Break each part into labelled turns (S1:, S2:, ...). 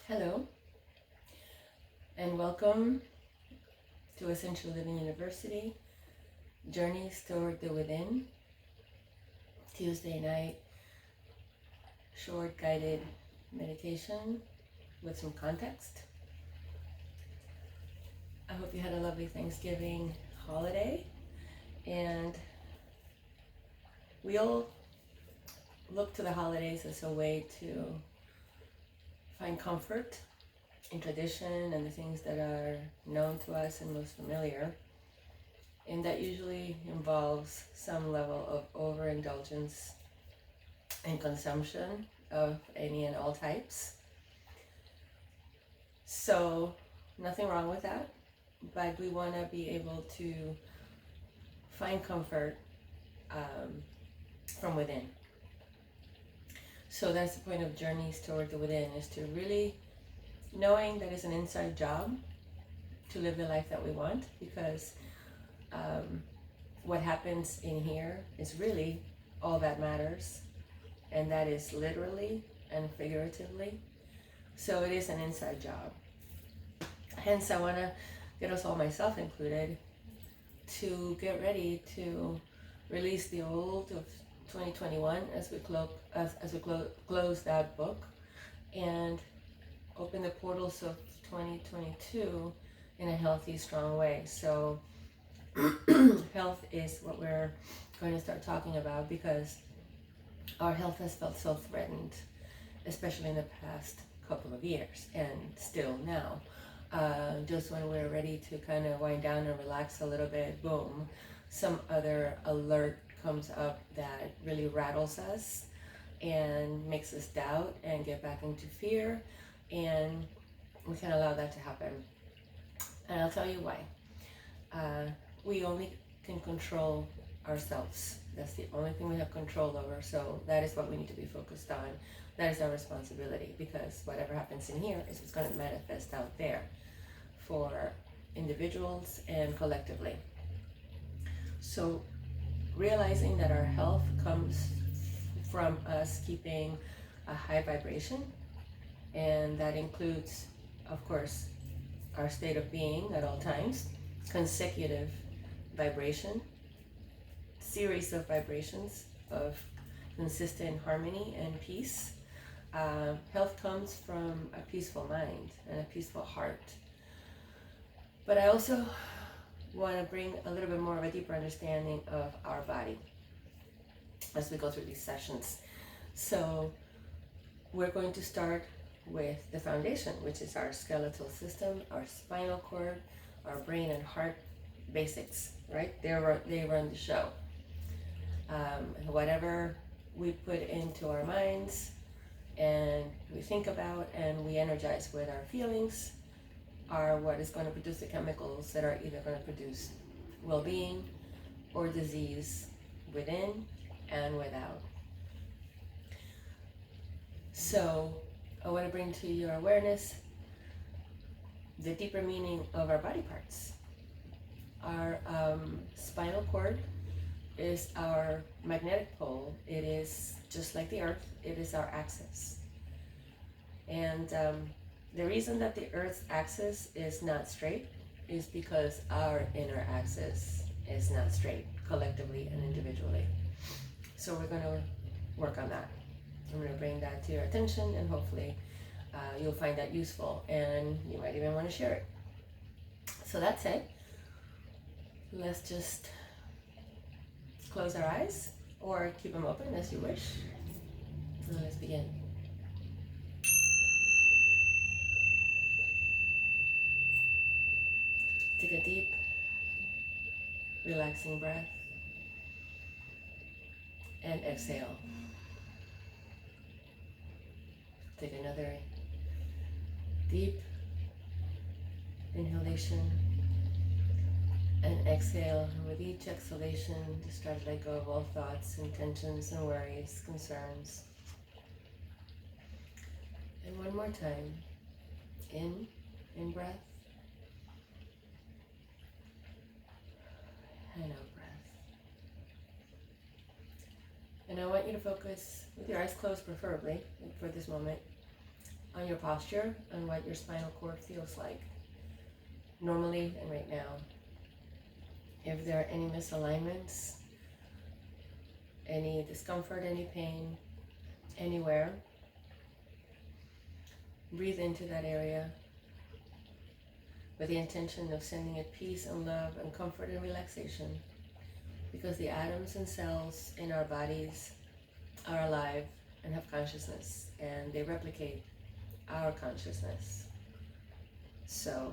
S1: Hello, and welcome to Essential Living University, Journeys Toward the Within, Tuesday night, short guided meditation with some context. I hope you had a lovely Thanksgiving holiday, and we all look to the holidays as a way to find comfort in tradition and the things that are known to us and most familiar. And that usually involves some level of overindulgence and consumption of any and all types. So nothing wrong with that, but we want to be able to find comfort from within. So that's the point of Journeys Toward the Within, is to really knowing that it's an inside job to live the life that we want, because what happens in here is really all that matters, and that is literally and figuratively. So it is an inside job. Hence, I want to get us all, myself included, to get ready to release the old of 2021 as we close that book and open the portals of 2022 in a healthy, strong way. So health is what we're going to start talking about, because our health has felt so threatened, especially in the past couple of years, and still now. Just when we're ready to kind of wind down and relax a little bit, boom, some other alert comes up that really rattles us and makes us doubt and get back into fear, and we can't allow that to happen. And I'll tell you why. We only can control ourselves. That's the only thing we have control over. So that is what we need to be focused on. That is our responsibility, because whatever happens in here is what's going to manifest out there for individuals and collectively. So realizing that our health comes from us keeping a high vibration, and that includes, of course, our state of being at all times, consecutive vibration, series of vibrations of consistent harmony and peace. Health comes from a peaceful mind and a peaceful heart. But I also want to bring a little bit more of a deeper understanding of our body as we go through these sessions. So we're going to start with the foundation, which is our skeletal system, our spinal cord, our brain and heart basics, right? They run the show. Whatever we put into our minds and we think about and we energize with our feelings are what is going to produce the chemicals that are either going to produce well-being or disease within and without. So I want to bring to your awareness the deeper meaning of our body parts. Our spinal cord is our magnetic pole. It is just like the earth. It is our axis. And the reason that the earth's axis is not straight is because our inner axis is not straight, collectively and individually. So we're going to work on that. I'm going to bring that to your attention, and hopefully you'll find that useful, and you might even want to share it. So that's it. Let's just close our eyes or keep them open as you wish. And let's begin. Take a deep, relaxing breath and exhale. Take another deep inhalation and exhale. And with each exhalation, just try to let go of all thoughts, intentions, and worries, concerns. And one more time. In breath. And out breath. And I want you to focus, with your eyes closed preferably, for this moment, on your posture and what your spinal cord feels like normally and right now. If there are any misalignments, any discomfort, any pain, anywhere, breathe into that area with the intention of sending it peace and love and comfort and relaxation, because the atoms and cells in our bodies are alive and have consciousness, and they replicate our consciousness. So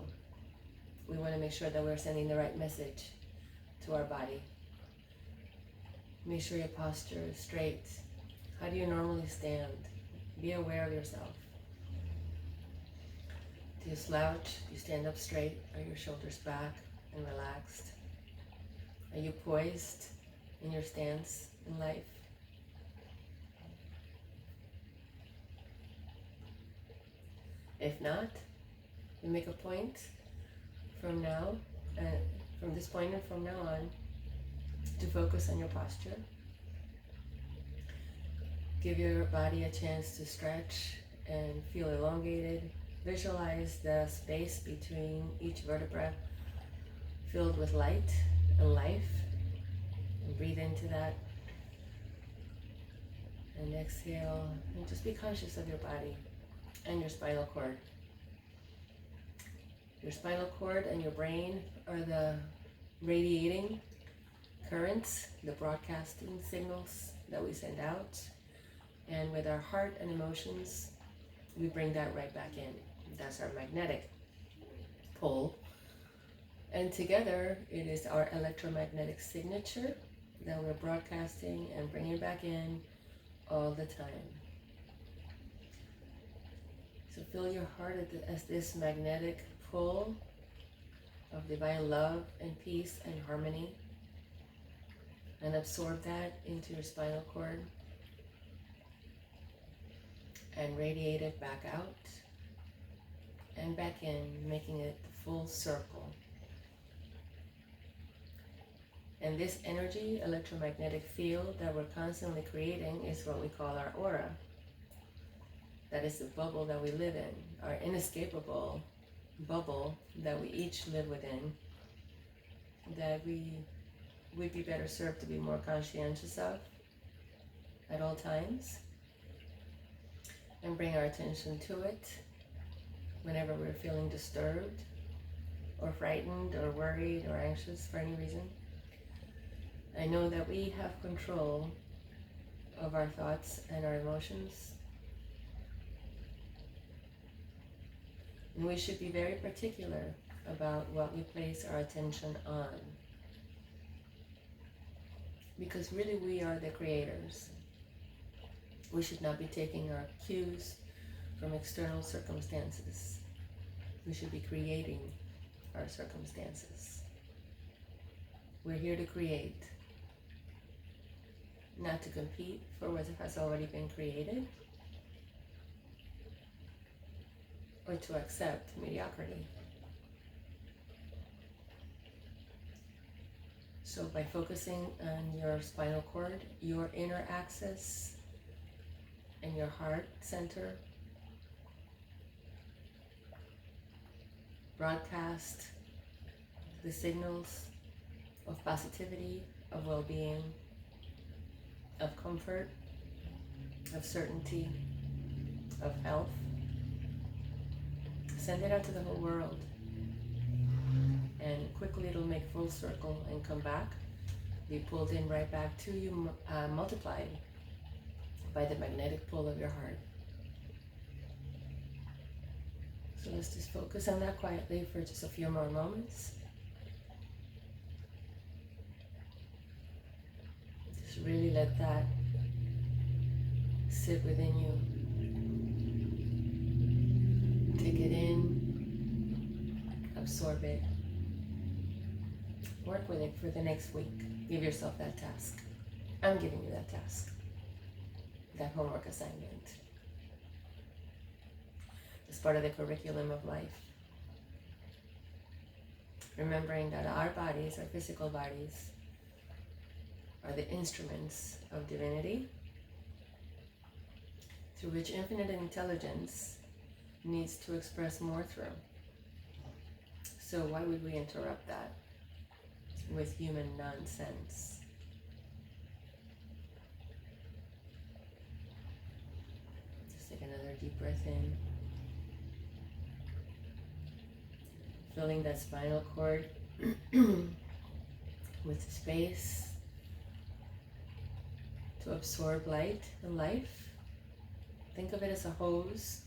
S1: we want to make sure that we're sending the right message to our body. Make sure your posture is straight. How do you normally stand? Be aware of yourself. Do you slouch? Do you stand up straight? Are your shoulders back and relaxed? Are you poised in your stance in life? If not, you make a point from this point and from now on, to focus on your posture. Give your body a chance to stretch and feel elongated. Visualize the space between each vertebra filled with light and life. And breathe into that. And exhale. And just be conscious of your body and your spinal cord. Your spinal cord and your brain are the radiating currents, the broadcasting signals that we send out. And with our heart and emotions, we bring that right back in. That's our magnetic pole. And together, it is our electromagnetic signature that we're broadcasting and bringing back in all the time. So feel your heart as this magnetic pull of divine love and peace and harmony, and absorb that into your spinal cord and radiate it back out and back in, making it the full circle. And this energy, electromagnetic field that we're constantly creating, is what we call our aura. That is the bubble that we live in, our inescapable bubble that we each live within, that we would be better served to be more conscientious of at all times, and bring our attention to it whenever we're feeling disturbed or frightened or worried or anxious for any reason. I know that we have control of our thoughts and our emotions, and we should be very particular about what we place our attention on, because really we are the creators. We should not be taking our cues from external circumstances. We should be creating our circumstances. We're here to create, not to compete for what has already been created, or to accept mediocrity. So by focusing on your spinal cord, your inner axis, and your heart center, broadcast the signals of positivity, of well-being, of comfort, of certainty, of health. Send it out to the whole world, and quickly it'll make full circle and come back, be pulled in right back to you, multiplied by the magnetic pull of your heart. So let's just focus on that quietly for just a few more moments. Just really let that sit within you. Take it in, absorb it, work with it for the next week. Give yourself that task. I'm giving you that task, that homework assignment. It's part of the curriculum of life. Remembering that our bodies, our physical bodies, are the instruments of divinity, through which infinite intelligence needs to express more through. So why would we interrupt that with human nonsense? Just take another deep breath in. Filling that spinal cord with space to absorb light and life. Think of it as a hose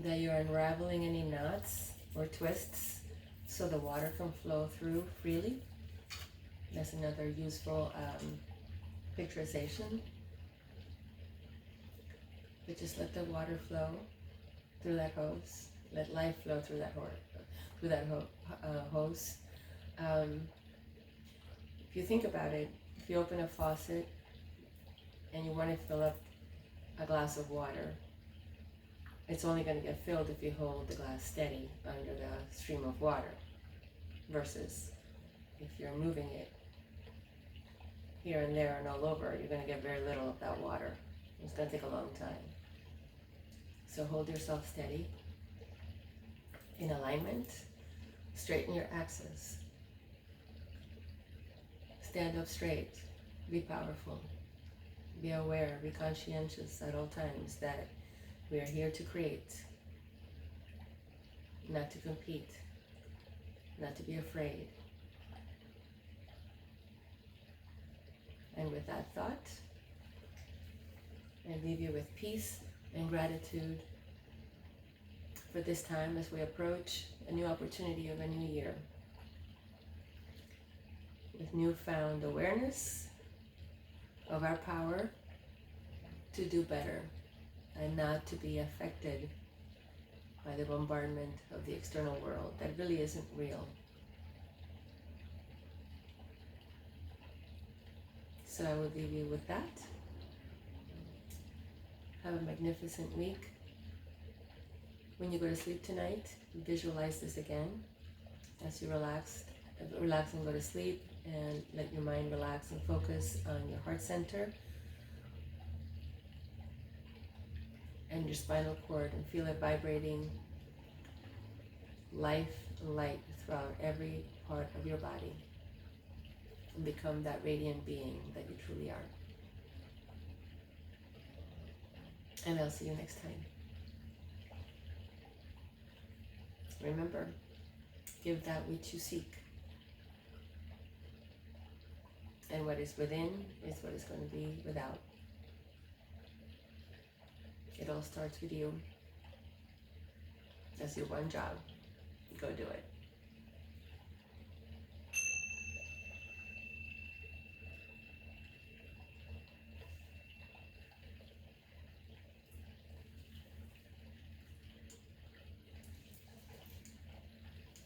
S1: that you're unraveling any knots or twists so the water can flow through freely. That's another useful picturization. But just let the water flow through that hose. Let life flow through that hose. If you think about it, if you open a faucet and you want to fill up a glass of water, it's only going to get filled if you hold the glass steady under the stream of water, versus if you're moving it here and there and all over, you're going to get very little of that water. It's going to take a long time. So hold yourself steady, in alignment, straighten your axis, stand up straight, be powerful, be aware, be conscientious at all times that we are here to create, not to compete, not to be afraid. And with that thought, I leave you with peace and gratitude for this time as we approach a new opportunity of a new year, with newfound awareness of our power to do better and not to be affected by the bombardment of the external world that really isn't real. So I will leave you with that. Have a magnificent week. When you go to sleep tonight, visualize this again as you relax and go to sleep, and let your mind relax and focus on your heart center and your spinal cord, and feel it vibrating life and light throughout every part of your body, and become that radiant being that you truly are. And I'll see you next time. Remember, give that which you seek. And what is within is what is going to be without. It all starts with you. That's your one job. Go do it.